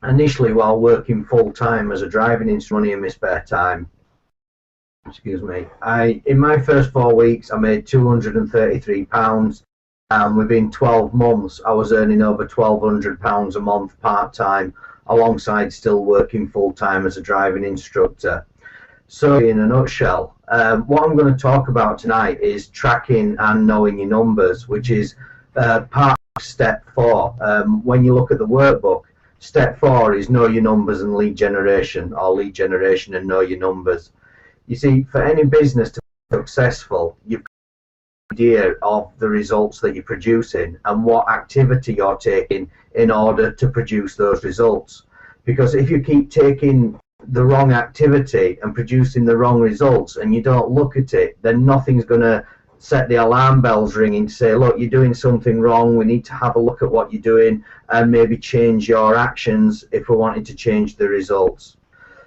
initially while working full time as a driving instructor in my spare time. Excuse me. In my first 4 weeks I made £233, and within 12 months I was earning over £1,200 a month part time, alongside still working full time as a driving instructor. So, in a nutshell, what I'm going to talk about tonight is tracking and knowing your numbers, which is part of step 4. When you look at the workbook, step 4 is know your numbers and lead generation, or lead generation and know your numbers. You see, for any business to be successful, you've got an idea of the results that you're producing and what activity you're taking in order to produce those results. Because if you keep taking the wrong activity and producing the wrong results and you don't look at it, then nothing's going to set the alarm bells ringing to say, look, you're doing something wrong, we need to have a look at what you're doing and maybe change your actions if we're wanting to change the results.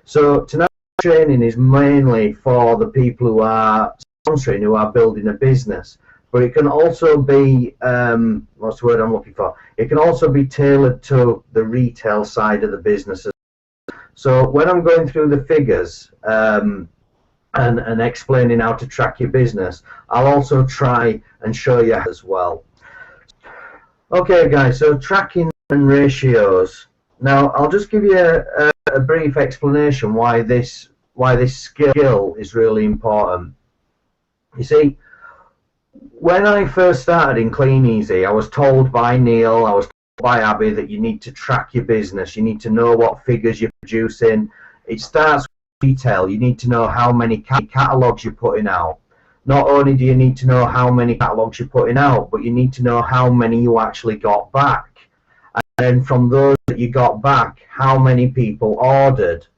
So tonight's training is mainly for the people who are sponsoring, who are building a business, but it can also be, what's the word I'm looking for? It can also be tailored to the retail side of the business. So when I'm going through the figures and explaining how to track your business, I'll also try and show you as well. Okay guys, so tracking and ratios. Now I'll just give you a brief explanation why this skill is really important. You see, when I first started in Clean Easy, I was told by Neil, I was by Abby, that you need to track your business, you need to know what figures you're producing. It starts with retail. You need to know how many catalogs you're putting out. Not only do you need to know how many catalogs you're putting out, but you need to know how many you actually got back, and then from those that you got back, how many people ordered.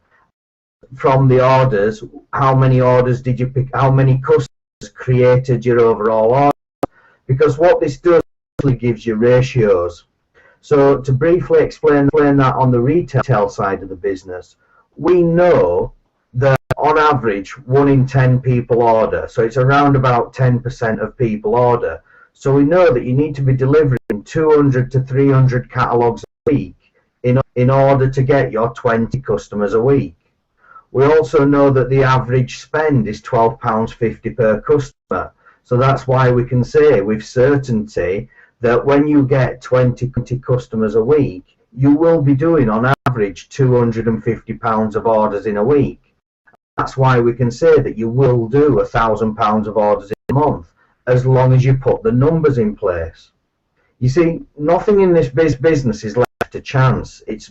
From the orders, how many orders did you pick, how many customers created your overall order, because what this does actually gives you ratios. So to briefly explain that on the retail side of the business, we know that on average 1 in 10 people order, so it's around about 10% of people order. So we know that you need to be delivering 200 to 300 catalogs a week in order to get your 20 customers a week. We also know that the average spend is £12.50 per customer, so that's why we can say with certainty that when you get 20 customers a week, you will be doing on average £250 of orders in a week. That's why we can say that you will do £1,000 of orders in a month, as long as you put the numbers in place. You see, nothing in this business is left to chance. It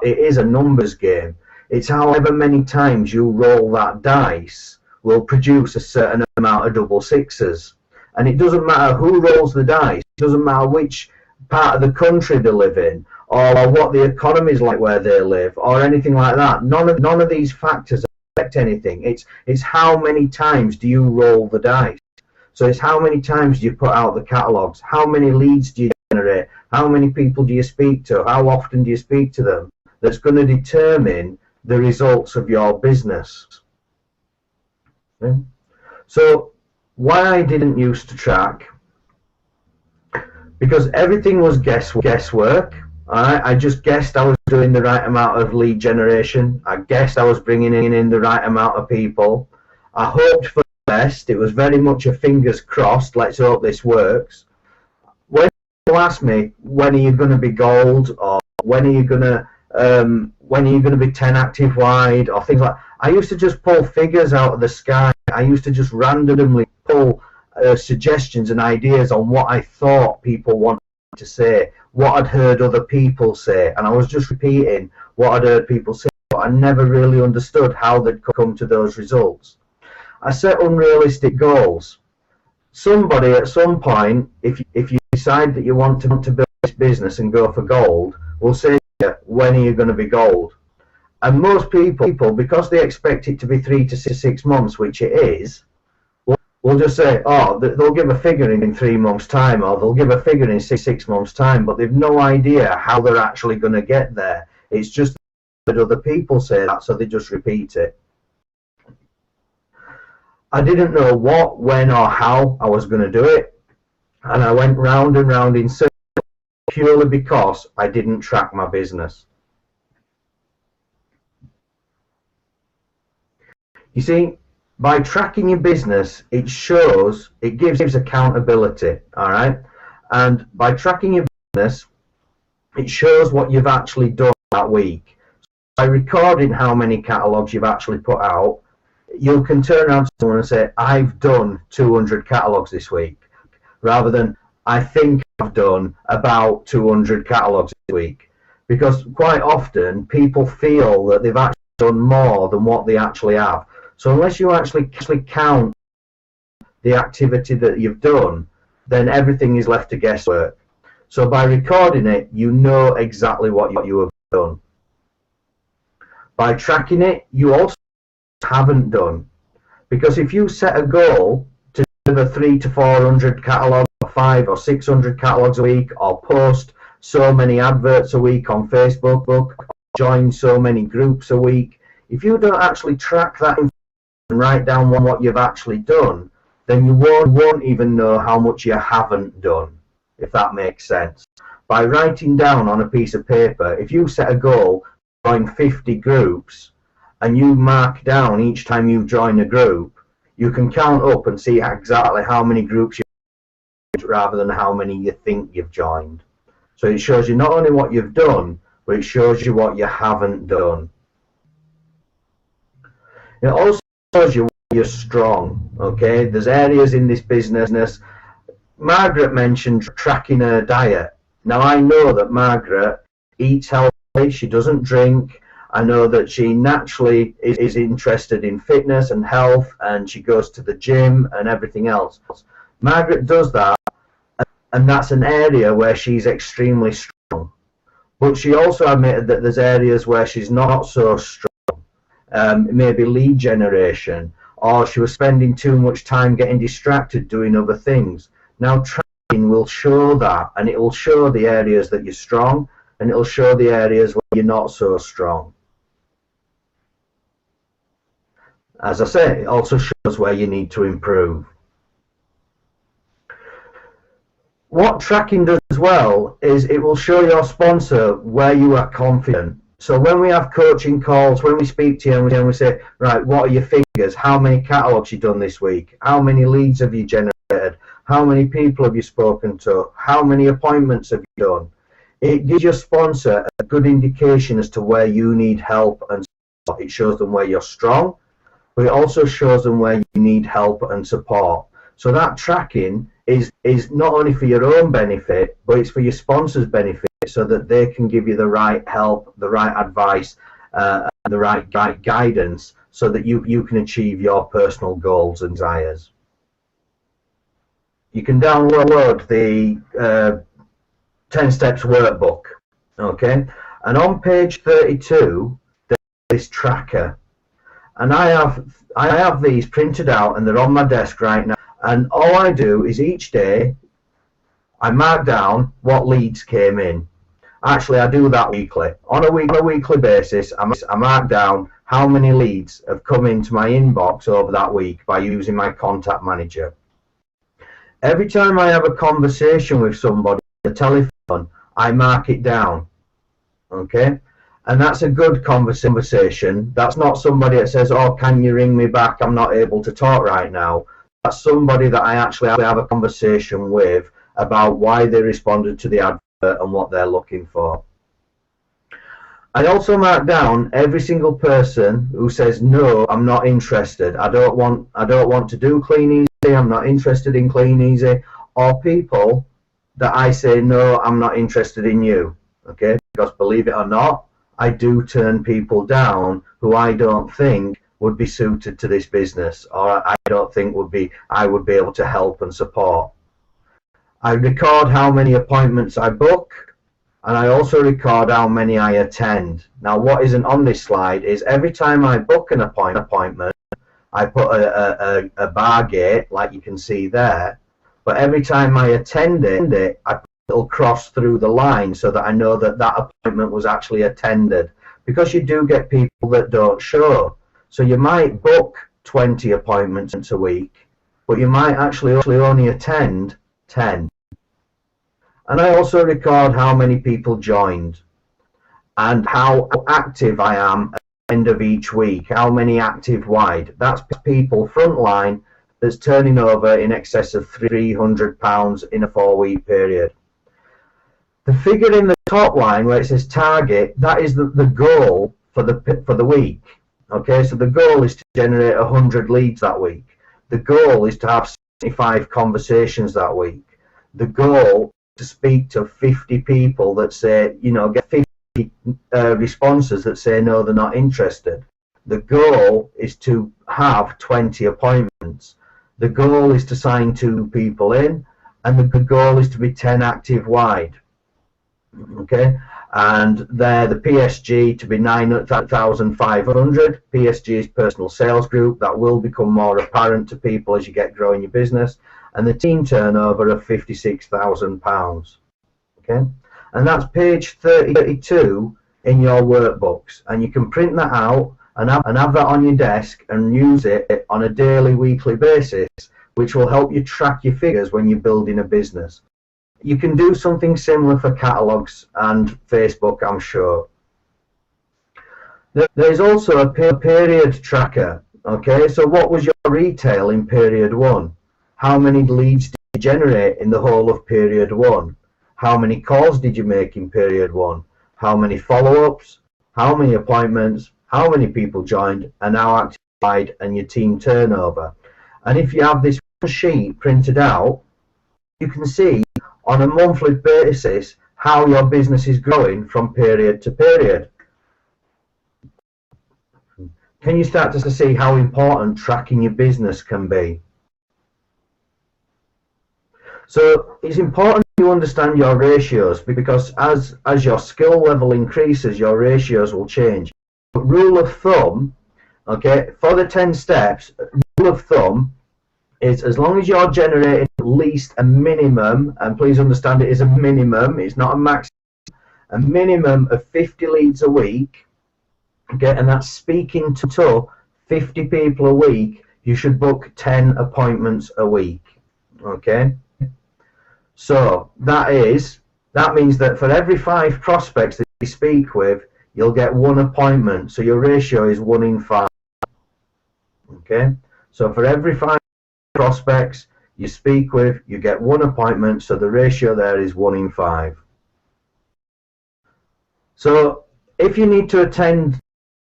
is a numbers game. It's however many times you roll that dice will produce a certain amount of double sixes. And it doesn't matter who rolls the dice, it doesn't matter which part of the country they live in, or what the economy is like where they live, or anything like that. None of these factors affect anything. It's how many times do you roll the dice. So it's how many times do you put out the catalogs, how many leads do you generate, how many people do you speak to, how often do you speak to them, that's going to determine the results of your business. Okay? So why I didn't used to track, because everything was guesswork. I just guessed I was doing the right amount of lead generation. I guessed I was bringing in the right amount of people. I hoped for the best. It was very much a fingers crossed, let's hope this works. When people ask me, when are you going to be gold, or when are you going to be 10 active wide, or things like that, I used to just pull figures out of the sky. I used to just randomly pull suggestions and ideas on what I thought people wanted to say, what I'd heard other people say, and I was just repeating what I'd heard people say, but I never really understood how they'd come to those results. I set unrealistic goals. Somebody at some point, if you decide that you want to build this business and go for gold, will say to you, when are you going to be gold? And most people, because they expect it to be 3 to 6 months, which it is, will just say, oh, they'll give a figure in 3 months' time, or they'll give a figure in 6 months' time, but they've no idea how they're actually going to get there. It's just that other people say that, so they just repeat it. I didn't know what, when, or how I was going to do it, and I went round and round in circles purely because I didn't track my business. You see, by tracking your business, it gives accountability, all right? And by tracking your business, it shows what you've actually done that week. By recording how many catalogs you've actually put out, you can turn around to someone and say, I've done 200 catalogs this week, rather than I think I've done about 200 catalogs this week. Because quite often people feel that they've actually done more than what they actually have. So unless you actually count the activity that you've done, then everything is left to guesswork. So by recording it, you know exactly what you have done. By tracking it, you also haven't done. Because if you set a goal to deliver 300 to 400 catalogs, or 500 or 600 catalogs a week, or post so many adverts a week on Facebook, or join so many groups a week, if you don't actually track that and write down what you've actually done, then you won't even know how much you haven't done, if that makes sense. By writing down on a piece of paper, if you set a goal to join 50 groups and you mark down each time you join a group, you can count up and see exactly how many groups you've joined rather than how many you think you've joined. So it shows you not only what you've done, but it shows you what you haven't done. It also shows you you're strong. Okay, there's areas in this business. Margaret mentioned tracking her diet. Now I know that Margaret eats healthy, she doesn't drink. I know that she naturally is interested in fitness and health, and she goes to the gym and everything else. Margaret does that, and that's an area where she's extremely strong. But she also admitted that there's areas where she's not so strong. Maybe lead generation, or she was spending too much time getting distracted doing other things. Now tracking will show that, and it will show the areas that you're strong, and it will show the areas where you're not so strong. As I say, it also shows where you need to improve. What tracking does as well is it will show your sponsor where you are confident. So when we have coaching calls, when we speak to you and we say, right, what are your figures? How many catalogs you done this week? How many leads have you generated? How many people have you spoken to? How many appointments have you done? It gives your sponsor a good indication as to where you need help and support. It shows them where you're strong, but it also shows them where you need help and support. So that tracking is not only for your own benefit, but it's for your sponsor's benefit, so that they can give you the right help, the right advice, and the right guidance, so that you can achieve your personal goals and desires. You can download the 10 Steps Workbook, okay? And on page 32, there's this tracker. And I have these printed out, and they're on my desk right now. And all I do is each day, I mark down what leads came in. Actually, I do that weekly. On a weekly basis, I mark down how many leads have come into my inbox over that week by using my contact manager. Every time I have a conversation with somebody on the telephone, I mark it down. Okay? And that's a good conversation. That's not somebody that says, oh, can you ring me back? I'm not able to talk right now. That's somebody that I actually have a conversation with about why they responded to the advert and what they're looking for. I also mark down every single person who says, no, I'm not interested. I don't want to do Clean Easy. I'm not interested in Clean Easy. Or people that I say, no, I'm not interested in you. Okay? Because believe it or not, I do turn people down who I don't think would be suited to this business, or I don't think I would be able to help and support. I record how many appointments I book, and I also record how many I attend. Now, what isn't on this slide is every time I book an appointment, I put a bar gate, like you can see there, but every time I attend it, I put a little cross through the line so that I know that that appointment was actually attended, because you do get people that don't show. So you might book 20 appointments a week, but you might actually only attend 10. And I also record how many people joined and how active I am end of each week? How many active wide? That's people frontline that's turning over in excess of £300 in a 4-week period. The figure in the top line where it says target, that is the goal for the week. Okay, so the goal is to generate 100 leads that week. The goal is to have 75 conversations that week. The goal is to speak to 50 people that say, get 50 responses that say no, they're not interested. The goal is to have 20 appointments. The goal is to sign 2 people in, and the goal is to be 10 active wide. Okay, and there the PSG to be 9,500. PSG is personal sales group. That will become more apparent to people as you get growing your business. And the team turnover of £56,000. Okay, and that's page 32 in your workbooks, and you can print that out and have that on your desk and use it on a daily, weekly basis, which will help you track your figures when you're building a business. You can do something similar for catalogs and Facebook, I'm sure. There's also a period tracker. Okay, so what was your retail in period 1? How many leads did you generate in the whole of period 1? How many calls did you make in period 1? How many follow-ups? How many appointments? How many people joined? And how active and your team turnover. And if you have this sheet printed out, you can see on a monthly basis how your business is growing from period to period. Can you start to see how important tracking your business can be? So it's important you understand your ratios, because as your skill level increases, your ratios will change. But rule of thumb, okay, for the 10 steps, rule of thumb is as long as you're generating at least a minimum, and please understand it is a minimum, it's not a maximum, a minimum of 50 leads a week, okay, and that's speaking to 50 people a week, you should book 10 appointments a week, okay? So that means that for every 5 prospects that you speak with, you'll get 1 appointment, so your ratio is 1 in 5, okay? So for every 5 prospects you speak with, you get 1 appointment, so the ratio there is 1 in 5. So if you need to attend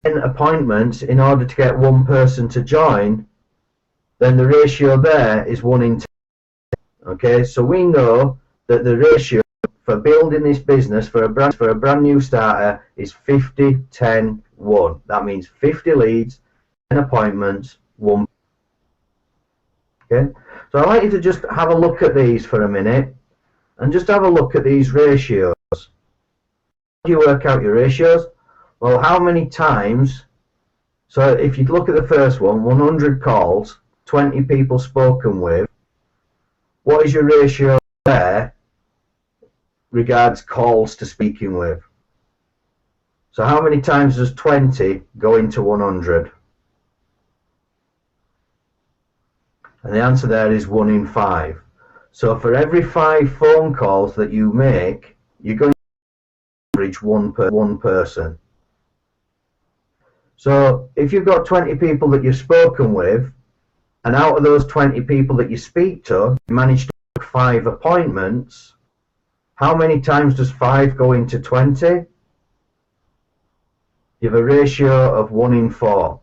10 appointments in order to get 1 person to join, then the ratio there is 1 in 10. Okay, so we know that the ratio for building this business for a brand new starter is 50, 10, 1. That means 50 leads, 10 appointments, 1. Okay, so I'd like you to just have a look at these for a minute and just have a look at these ratios. How do you work out your ratios? Well, how many times? So if you look at the first one, 100 calls, 20 people spoken with, what is your ratio there regards calls to speaking with? So how many times does 20 go into 100? And the answer there is 1 in 5. So for every 5 phone calls that you make, you're going to average one person. So if you've got 20 people that you've spoken with, and out of those 20 people that you speak to, you manage to make 5 appointments, how many times does 5 go into 20? You have a ratio of 1 in 4.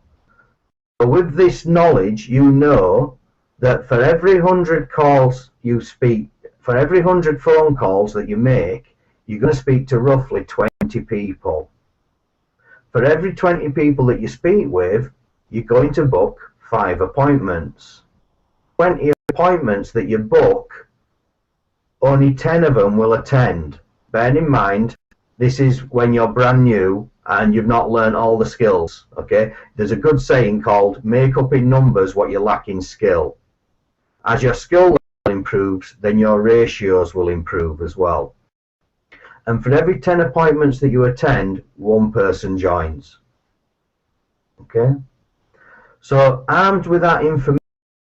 So with this knowledge, you know that for every 100 calls you speak, for every 100 phone calls that you make, you're going to speak to roughly 20 people. For every 20 people that you speak with, you're going to book 5 appointments. 20 appointments that you book, only 10 of them will attend. Bear in mind, this is when you're brand new and you've not learned all the skills, okay? There's a good saying called, make up in numbers what you lack in skill. As your skill level improves, then your ratios will improve as well. And for every 10 appointments that you attend, 1 person joins. Okay? So armed with that information,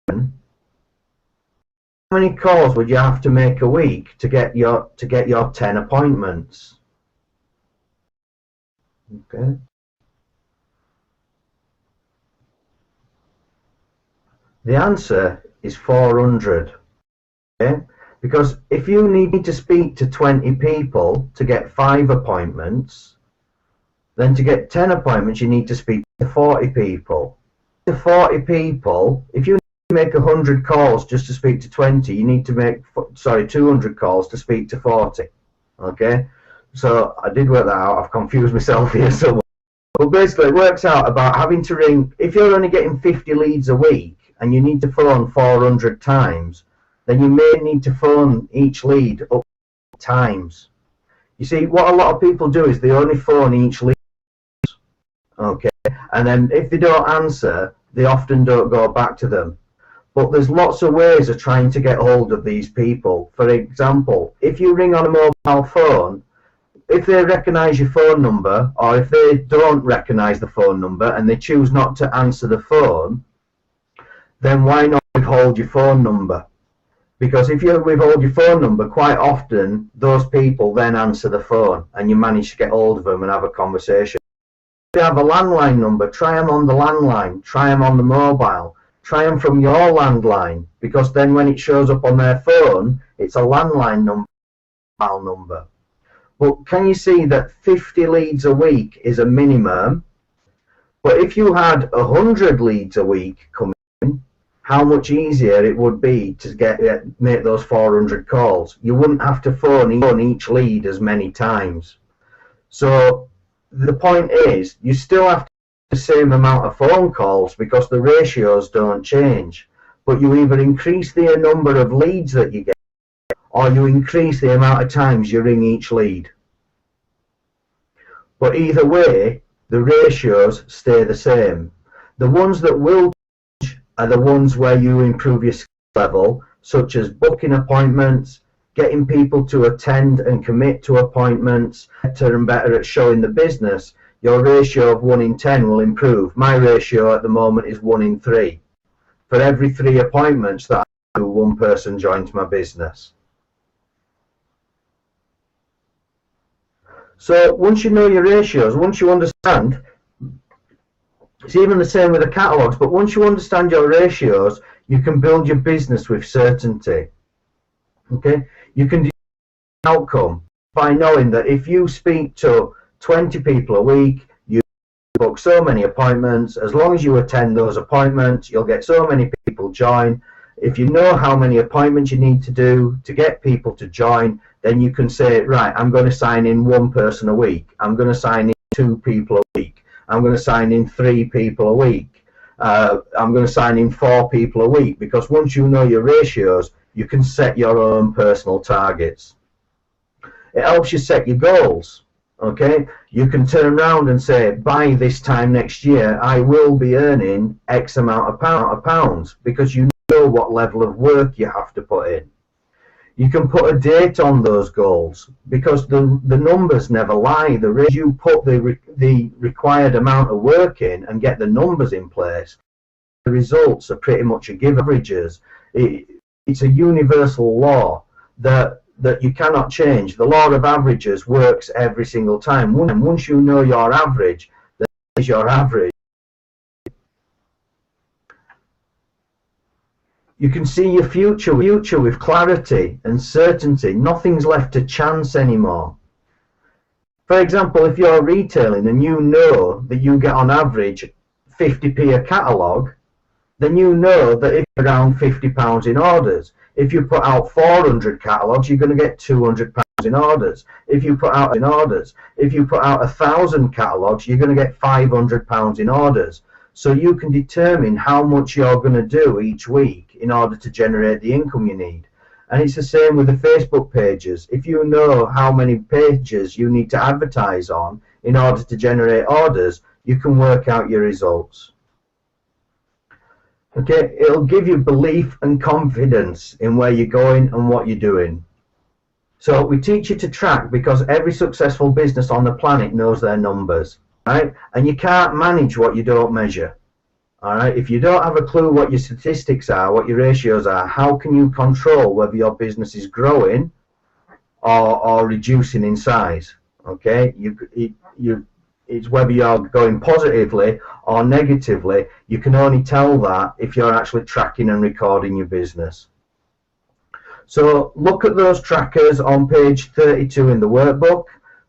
how many calls would you have to make a week to get your 10 appointments? Okay. The answer is 400. Okay? Because if you need to speak to 20 people to get 5 appointments, then to get 10 appointments, you need to speak to 40 people. To 40 people, if you make 100 calls just to speak to 20, you need to make 200 calls to speak to 40. Okay, so I did work that out. I've confused myself here somewhere, but basically it works out about having to ring. If you're only getting 50 leads a week and you need to phone 400 times, then you may need to phone each lead up times. You see, what a lot of people do is they only phone each lead. Okay, and then if they don't answer, they often don't go back to them. But there's lots of ways of trying to get hold of these people. For example, if you ring on a mobile phone, if they recognise your phone number, or if they don't recognise the phone number and they choose not to answer the phone, then why not withhold your phone number? Because if you withhold your phone number, quite often those people then answer the phone and you manage to get hold of them and have a conversation. If you have a landline number, try them on the landline, try them on the mobile. Try them from your landline, because then when it shows up on their phone, it's a landline number. But can you see that 50 leads a week is a minimum? But if you had 100 leads a week coming in, how much easier it would be to make those 400 calls. You wouldn't have to phone each lead as many times. So the point is, you still have to the same amount of phone calls because the ratios don't change, but you either increase the number of leads that you get or you increase the amount of times you ring each lead. But either way, the ratios stay the same. The ones that will change are the ones where you improve your skill level, such as booking appointments, getting people to attend and commit to appointments, better and better at showing the business. Your ratio of 1 in 10 will improve. My ratio at the moment is 1 in 3. For every 3 appointments that I do, 1 person joins my business. So once you know your ratios, once you understand, it's even the same with the catalogues, but once you understand your ratios, you can build your business with certainty. Okay? You can do the outcome by knowing that if you speak to 20 people a week, you book so many appointments. As long as you attend those appointments, you'll get so many people join. If you know how many appointments you need to do to get people to join, then you can say, right, I'm going to sign in 1 person a week. I'm going to sign in 2 people a week. I'm going to sign in 3 people a week. I'm going to sign in 4 people a week, because once you know your ratios, you can set your own personal targets. It helps you set your goals. Okay, you can turn around and say, by this time next year, I will be earning X amount of pounds, because you know what level of work you have to put in. You can put a date on those goals, because the numbers never lie. You put the required amount of work in and get the numbers in place, the results are pretty much a given. Averages. It's a universal law that you cannot change. The law of averages works every single time. And once you know your average, that is your average. You can see your future with clarity and certainty. Nothing's left to chance anymore. For example, if you're retailing and you know that you get on average 50p a catalogue, then you know that if you're around £50 in orders. If you put out 400 catalogues, you're going to get £200 in orders. If you put out 1,000 catalogues, you're going to get £500 in orders. So you can determine how much you're going to do each week in order to generate the income you need. And it's the same with the Facebook pages. If you know how many pages you need to advertise on in order to generate orders, you can work out your results. Okay, it'll give you belief and confidence in where you're going and what you're doing. So we teach you to track, because every successful business on the planet knows their numbers, right? And you can't manage what you don't measure. All right, if you don't have a clue what your statistics are, what your ratios are, how can you control whether your business is growing or reducing in size? Okay, it's whether you're going positively or negatively. You can only tell that if you're actually tracking and recording your business. So look at those trackers on page 32 in the workbook,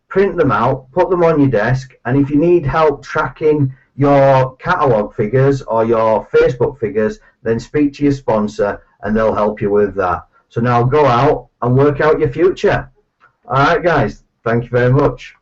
print them out, put them on your desk, and if you need help tracking your catalog figures or your Facebook figures, then speak to your sponsor and they'll help you with that. So now go out and work out your future. All right, guys, thank you very much.